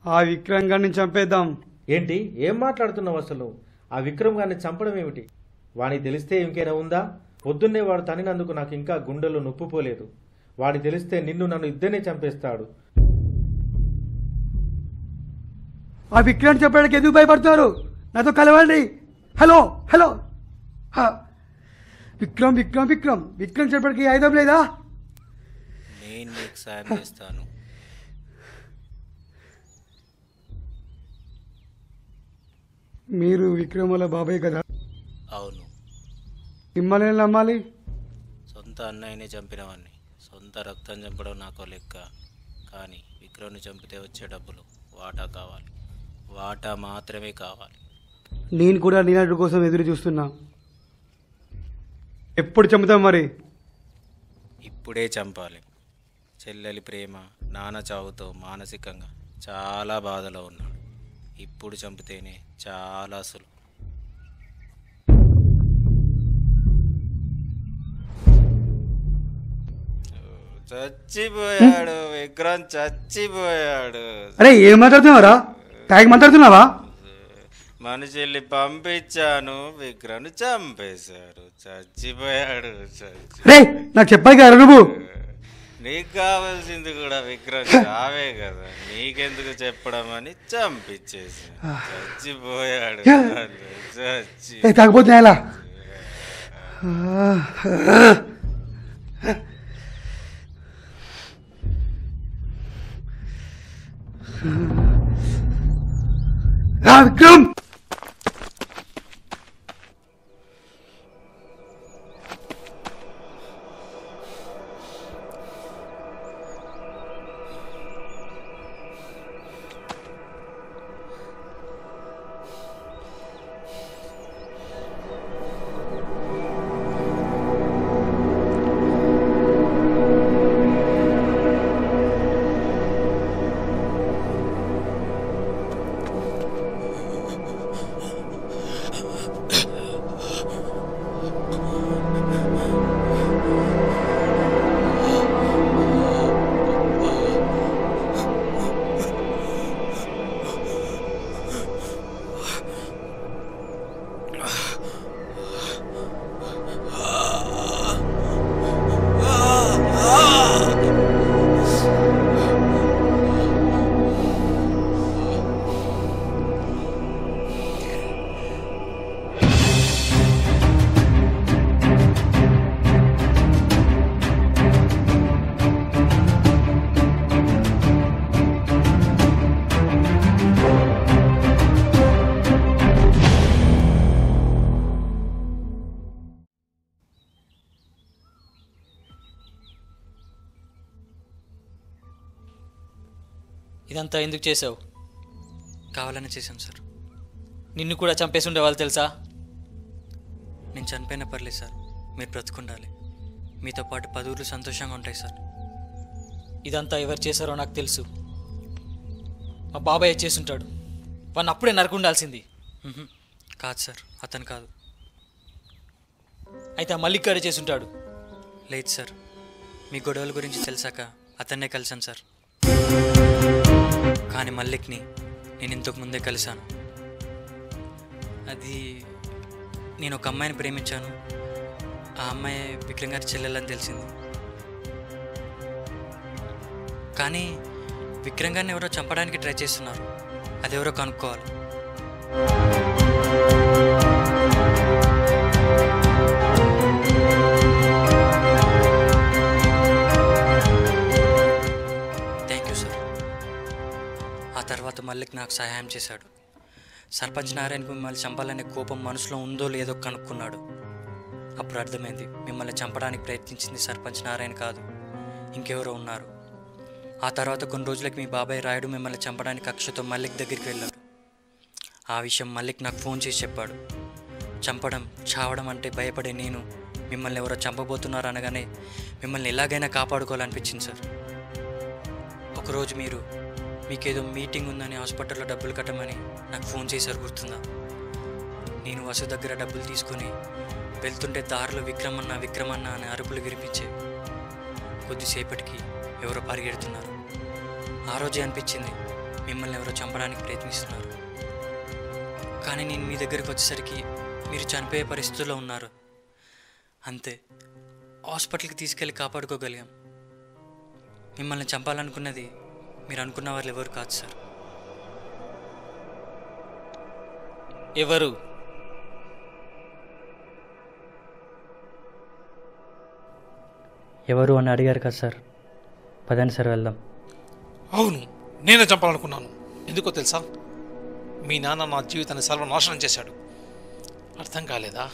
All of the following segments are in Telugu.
ఆ విక్రమ్ గారిని చంపేద్దాం. ఏంటి ఏం మాట్లాడుతున్నావు అసలు? ఆ విక్రమ్ గారిని చంపడం ఏమిటి? వాడికి తెలిస్తే ఇంకేనా ఉందా? పొద్దున్నే వాడు తనినందుకు నాకు ఇంకా గుండెల్లో నొప్పు పోలేదు. వాడికి తెలిస్తే నిన్ను నన్ను ఇద్దరినే చంపేస్తాడు. ఆ విక్రమ్ చెప్పడానికి ఎందుకు భయపడతారు? నాతో కలవండి. హలో హలో విక్రమ్ విక్రమ్ విక్రమ్ విక్రమ్ చెప్పడానికి ఆయుధం లేదా? నేను నీకు సాయం చేస్తాను. మీరు విక్రమ్ వాళ్ళ బాబాయ్ కదా? అవును. మిమ్మల్ని నమ్మాలి. సొంత అన్నయ్యని చంపినవాడిని. సొంత రక్తం చంపడం నాకో లెక్క. కానీ విక్రమ్ని చంపితే వచ్చే డబ్బులు వాటా కావాలి. వాటా మాత్రమే కావాలి. నేను కూడా నీనాటి కోసం ఎదురు చూస్తున్నా. ఎప్పుడు చంపుతాం మరి? ఇప్పుడే చంపాలి. చెల్లెలి ప్రేమ, నాన్న చావుతో మానసికంగా చాలా బాధలో ఉన్నాడు. ఇప్పుడు చంపితేనే చాలా సులువు. చచ్చిపోయాడు విక్రమ్, చచ్చిపోయాడు. అరే ఏం మాట్లాడుతున్నావరా? తాగి మాట్లాడుతున్నావా? మనుషుల్ని పంపించాను, విక్రమ్ చంపేశాడు. చచ్చిపోయాడు. రే నాకు చెప్పాలి కదా నువ్వు. నీకు కావాల్సింది కూడా విక్రమ్ చావే కదా, నీకెందుకు చెప్పడం అని చంపించేసి చచ్చిపోయాడు. తాగిపోతున్నా ఎలా? విక్రమ్ ఇదంతా ఎందుకు చేసావు? కావాలని చేశాను సార్. నిన్ను కూడా చంపేసి ఉండేవాళ్ళు తెలుసా? నేను చనిపోయినా పర్లేదు సార్, మీరు బ్రతుకుండాలి. మీతో పాటు 10 ఊర్లు సంతోషంగా ఉంటాయి సార్. ఇదంతా ఎవరు చేశారో నాకు తెలుసు. మా బాబాయ్ చేసుంటాడు. వాడిని అప్పుడే నరకుండాల్సింది. కాదు సార్, అతను కాదు. అయితే ఆ మల్లిక్ చేసుంటాడు. లేదు సార్, మీ గొడవల గురించి తెలిసాక అతన్నే కలిశాను సార్. కానీ మల్లిక్ని నేను ఇంతకు ముందే కలిశాను. అది నేను ఒక అమ్మాయిని ప్రేమించాను. ఆ అమ్మాయి విక్రమ్ గారి చెల్లెలని తెలిసింది. కానీ విక్రమ్ గారిని ఎవరో చంపడానికి ట్రై చేస్తున్నారు. అదెవరో కనుక్కోవాలి. Thank you sir. ఆ తర్వాత మల్లిక్ నాకు సహాయం చేశాడు. సర్పంచ్ నారాయణకు మిమ్మల్ని చంపాలనే కోపం మనసులో ఉందో లేదో కనుక్కున్నాడు. అప్పుడు అర్థమైంది, మిమ్మల్ని చంపడానికి ప్రయత్నించింది సర్పంచ్ నారాయణ కాదు, ఇంకెవరో ఉన్నారు. ఆ తర్వాత కొన్ని రోజులకి మీ బాబాయ్ రాయుడు మిమ్మల్ని చంపడానికి కక్షతో మల్లిక్ దగ్గరికి వెళ్ళాడు. ఆ విషయం మల్లిక్ నాకు ఫోన్ చేసి చెప్పాడు. చంపడం చావడం అంటే భయపడే నేను మిమ్మల్ని ఎవరో చంపబోతున్నారు అనగానే మిమ్మల్ని ఎలాగైనా కాపాడుకోవాలనిపించింది సార్. ఒకరోజు మీకేదో మీటింగ్ ఉందని హాస్పిటల్లో డబ్బులు కట్టమని నాకు ఫోన్ చేశారు, గుర్తుందా? నేను వసు దగ్గర డబ్బులు తీసుకొని వెళ్తుంటే దారిలో విక్రమన్న అనే అరుపులు వినిపించే. కొద్దిసేపటికి ఎవరో పరిగెడుతున్నారు. ఆ రోజే అనిపించింది మిమ్మల్ని ఎవరో చంపడానికి ప్రయత్నిస్తున్నారు. కానీ నేను మీ దగ్గరికి వచ్చేసరికి మీరు చనిపోయే పరిస్థితుల్లో ఉన్నారు. అంతే, హాస్పిటల్కి తీసుకెళ్ళి కాపాడుకోగలిగాం. మిమ్మల్ని చంపాలనుకున్నది మీరు అనుకున్న వాళ్ళు ఎవరు కాదు సార్. ఎవరు? ఎవరు అని అడిగారు కదా సార్. పదండి సార్ వెళ్దాం. అవును, నేనే చంపాలనుకున్నాను. ఎందుకో తెలుసా? మీ నాన్న నా జీవితాన్ని సర్వనాశనం చేశాడు. అర్థం కాలేదా?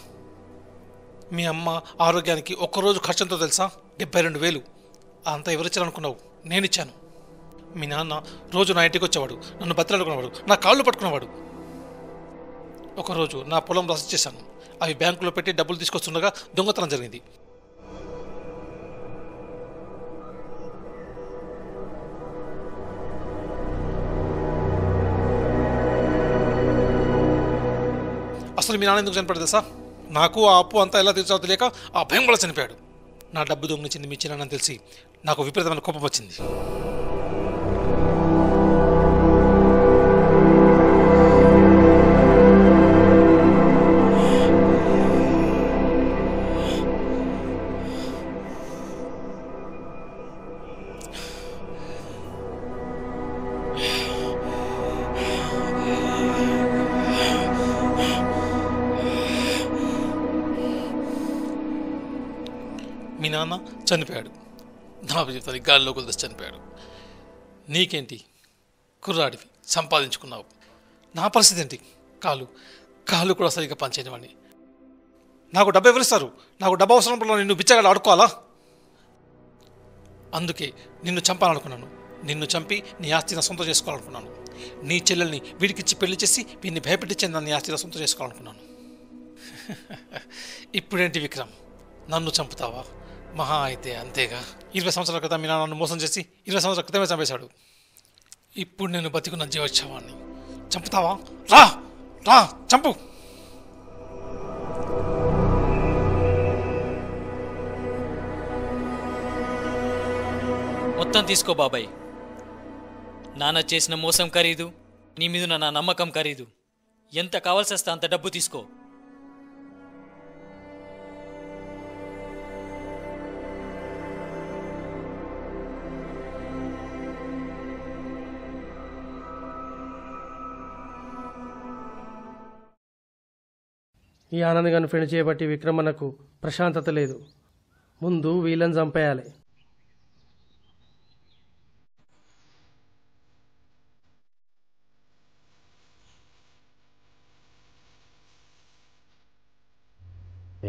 మీ అమ్మ ఆరోగ్యానికి ఒక్కరోజు ఖర్చంతో తెలుసా? 72,000. అంతా ఎవరిచ్చారనుకున్నావు? నేను ఇచ్చాను. మీ నాన్న రోజు నా ఇంటికి వచ్చేవాడు, నన్ను బతిలాడుకునేవాడు, నా కాళ్ళు పట్టుకునేవాడు. ఒకరోజు నా పొలం రస చేశాను. అవి బ్యాంకులో పెట్టి డబ్బులు తీసుకొస్తుండగా దొంగతనం జరిగింది. అసలు మీ నాన్న ఎందుకు చనిపోయాడు తెలుసా? నాకు ఆ అప్పు అంతా ఎలా తీర్చాలో తెలియక ఆ భయం వల్ల చనిపోయాడు. నా డబ్బు దొంగిలించింది మీ చిన్నానని తెలిసి నాకు విపరీతమైన కోపం వచ్చింది. మీ నాన్న చనిపోయాడు. నా జీవితాన్ని గాలిలో కొలిసి చనిపోయాడు. నీకేంటి? కుర్రాడివి, సంపాదించుకున్నావు. నా పరిస్థితి ఏంటి? కాళ్ళు కూడా సరిగ్గా పనిచేయనివ్వండి. నాకు డబ్బు ఎవరిస్తారు? నాకు డబ్బు అవసరం పడిన నిన్ను బిచ్చగాళ్ళు ఆడుకోవాలా? అందుకే నిన్ను చంపాలనుకున్నాను. నిన్ను చంపి నీ ఆస్తిని సొంతం చేసుకోవాలనుకున్నాను. నీ చెల్లెల్ని వీడికిచ్చి పెళ్లి చేసి వీడిని భయపెట్టించి నీ ఆస్తిని సొంతం చేసుకోవాలనుకున్నాను. ఇప్పుడేంటి విక్రమ్, నన్ను చంపుతావా? మహా అయితే అంతేగా. 20 సంవత్సరాల క్రితం మీ నాన్న నన్ను మోసం చేసి 20 సంవత్సరాల క్రితమే చంపేశాడు. ఇప్పుడు నేను బతికున్న జీవోత్సవాన్ని చంపుతావా? రా రా చంపు. మొత్తం తీసుకో బాబాయ్. నాన్న చేసిన మోసం ఖరీదు, నీ మీద నా నమ్మకం ఖరీదు. ఎంత కావాల్సి వస్తే అంత డబ్బు తీసుకో. ఈ ఆనంద్ గారిని ఫ్రెండ్ చేయబట్టి విక్రమన్నకు ప్రశాంతత లేదు. ముందు వీళ్ళని చంపేయాలి.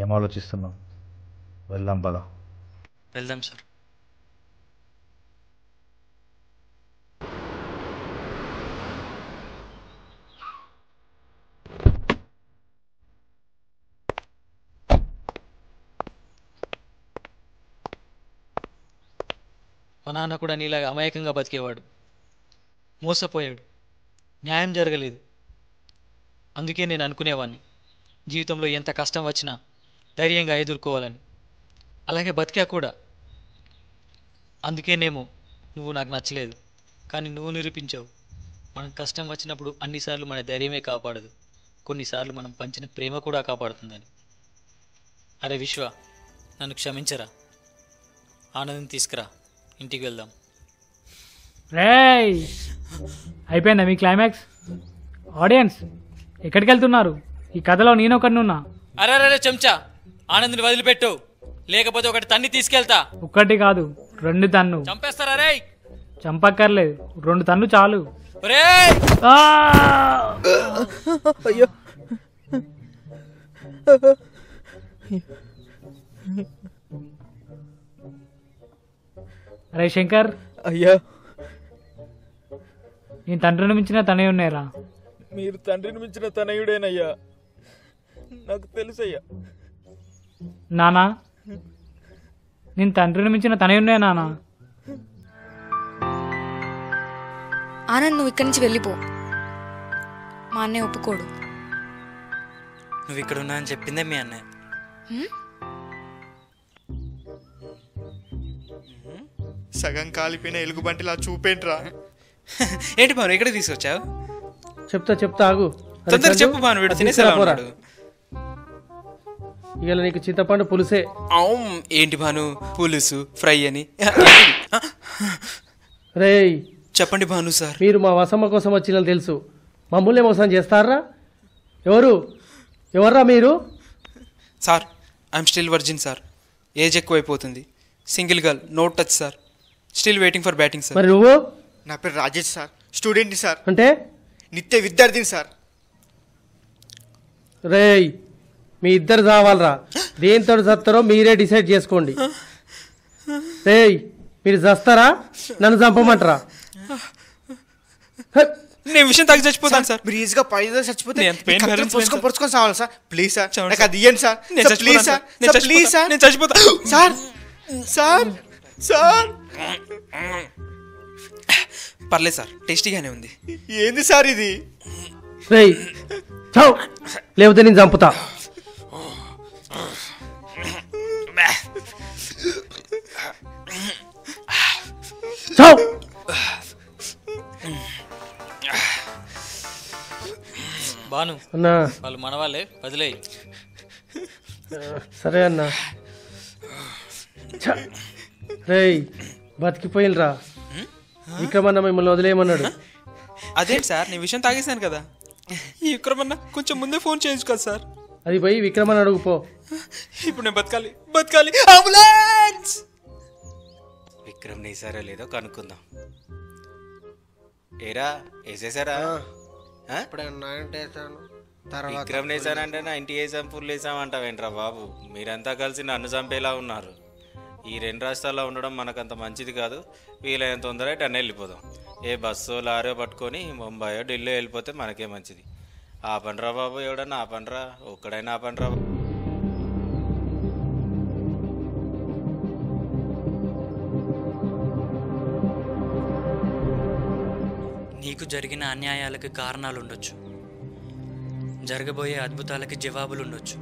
ఏం ఆలోచిస్తున్నావు? వెళ్దాం పద. వెళ్దాం సార్. మా నాన్న కూడా నీలాగా అమాయకంగా బతికేవాడు. మోసపోయాడు. న్యాయం జరగలేదు. అందుకే నేను అనుకునేవాడిని జీవితంలో ఎంత కష్టం వచ్చినా ధైర్యంగా ఎదుర్కోవాలని. అలాగే బతికా కూడా. అందుకేనేమో నువ్వు నాకు నచ్చలేదు. కానీ నువ్వు నిరూపించావు, మనకు కష్టం వచ్చినప్పుడు అన్నిసార్లు మన ధైర్యమే కాపాడదు, కొన్నిసార్లు మనం పంచిన ప్రేమ కూడా కాపాడుతుందని. అరే విశ్వ, నన్ను క్షమించరా. ఆనందం తీసుకురా, ఇంటికి వెళ్దాం. రేయ్, అయిపోయిందా మీ క్లైమాక్స్? ఆడియన్స్ ఎక్కడికి వెళ్తున్నారు? ఈ కథలో నేనొకడినున్నా. అరే చెంచా, ఆనంద్ని వదిలిపెట్టు, లేకపోతే ఒకటి తన్ని తీసుకెళ్తా. ఒక్కటి కాదు, 2 తన్ను. చంపేస్తారా రే? చంపక్కర్లేదు, 2 తన్ను చాలు. అయ్యో, అరే శంకర్, అయ్యా, నీ తండ్రిని మించిన తనయ్య ఉన్నాయరా. మీరు తండ్రిని మించిన తనయుడేనయ్యా, నాకు తెలుసయ్యా. నానా, నేను తండ్రిని మించిన తనయ్య ఉన్నాయా నానా? ఆనంద్, నువ్వు ఇక్కడి నుంచి వెళ్ళిపో. మా అన్నయ్య ఒప్పుకోడు. నువ్వు ఇక్కడ ఉన్నా అని చెప్పిందే మీ అన్నయ్య. సగం కాలిపోయిన ఎలుగుబంటిలా చూపేంట్రా. ఏంటి భాను ఎక్కడికి తీసుకొచ్చావు? చెప్తా ఆగు. తొందరగా చెప్పు భాను, వీడు తినేసేలా ఉన్నాడు. ఇవాళ నీకు చింతపండు పులుసే. ఏంటి భాను పులుసు ఫ్రై అని? రేయ్ చెప్పండి భాను సార్. మీరు మా వసమ్మ కోసం వచ్చిన తెలుసు, మమ్మల్ని మోసం చేస్తారా? ఎవర్రా మీరు? Sir I'm still virgin sir. Age ఎక్కువైపోతుంది. Single girl, no touch sir. Still waiting for batting sir. మరి నువ్వు? నా పేరు రాజేష్ సార్, స్టూడెంట్ని సార్. అంటే? నిత్య విద్యార్థిని సార్. రేయ్ మీ ఇద్దరు చావాలరా, దేంతో చస్తారో మీరే డిసైడ్ చేసుకోండి. రేయ్ మీరు చస్తారా నన్ను చంపమంటారా? నేను విషయం తాగి చచ్చిపోతాను సార్. మీరు ఈజీగా పైన చచ్చిపోతే పొడుచుకొని సావాలి సార్. ప్లీజ్ సార్ నాకు అది ఇవ్వండి sir. Please sir, please sir, నేను చచ్చిపోతా సార్. సార్ సార్ పర్లేదు సార్, టేస్టీగానే ఉంది. ఏంది సార్ ఇది? రేయ్ చావు, లేకపోతే నేను చంపుతా. చావు. బాను అన్నా వాళ్ళు మన వాళ్ళే, వదిలేయి. సరే అన్నా. రేయ్ బతికిపోయినరా, విక్రమన్న మిమ్మల్ని వదిలేయమన్నాడు. అదేంటి సార్, నేను విషయం తాగేశాను కదా. ఈ విక్రమన్న కొంచెం ముందే ఫోన్ చేయొచ్చు కదా సార్. అది పోయి విక్రమన్న అడుగుపో. ఇప్పుడు నేను బతకాలి. అంబులెన్స్! విక్రమ్ వేసారా లేదో కనుక్కుందాం. ఏరా వేసేసారా? విక్రమ్ వేసానంటే 90 వేసాం, ఫుల్ వేసామంటావేంట్రా బాబు? మీరంతా కలిసి నన్ను చంపేలా ఉన్నారు. ఈ 2 రాష్ట్రాల్లో ఉండడం మనకంత మంచిది కాదు. వీలైనంత తొందరగా టన్ను వెళ్ళిపోదాం. ఏ బస్సో లారో పట్టుకొని ముంబయో ఢిల్లీ వెళ్ళిపోతే మనకే మంచిది. ఆ పనిరా బాబు, ఎవడన్నా ఆ పనిరా, ఒక్కడైనా ఆ పనిరా. నీకు జరిగిన అన్యాయాలకు కారణాలు ఉండొచ్చు, జరగబోయే అద్భుతాలకి జవాబులు ఉండొచ్చు.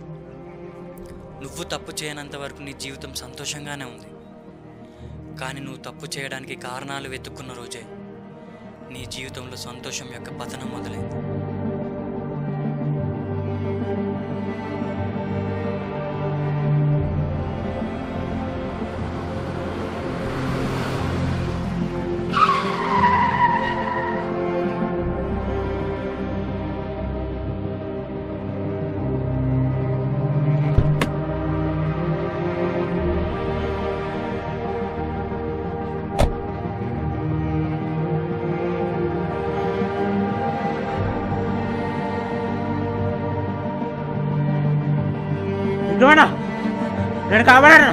నువ్వు తప్పు చేయనంత వరకు నీ జీవితం సంతోషంగానే ఉంది. కానీ నువ్వు తప్పు చేయడానికి కారణాలు వెతుక్కున్న రోజే నీ జీవితంలో సంతోషం యొక్క పతనం మొదలైంది. నేను కాపాడన్నా.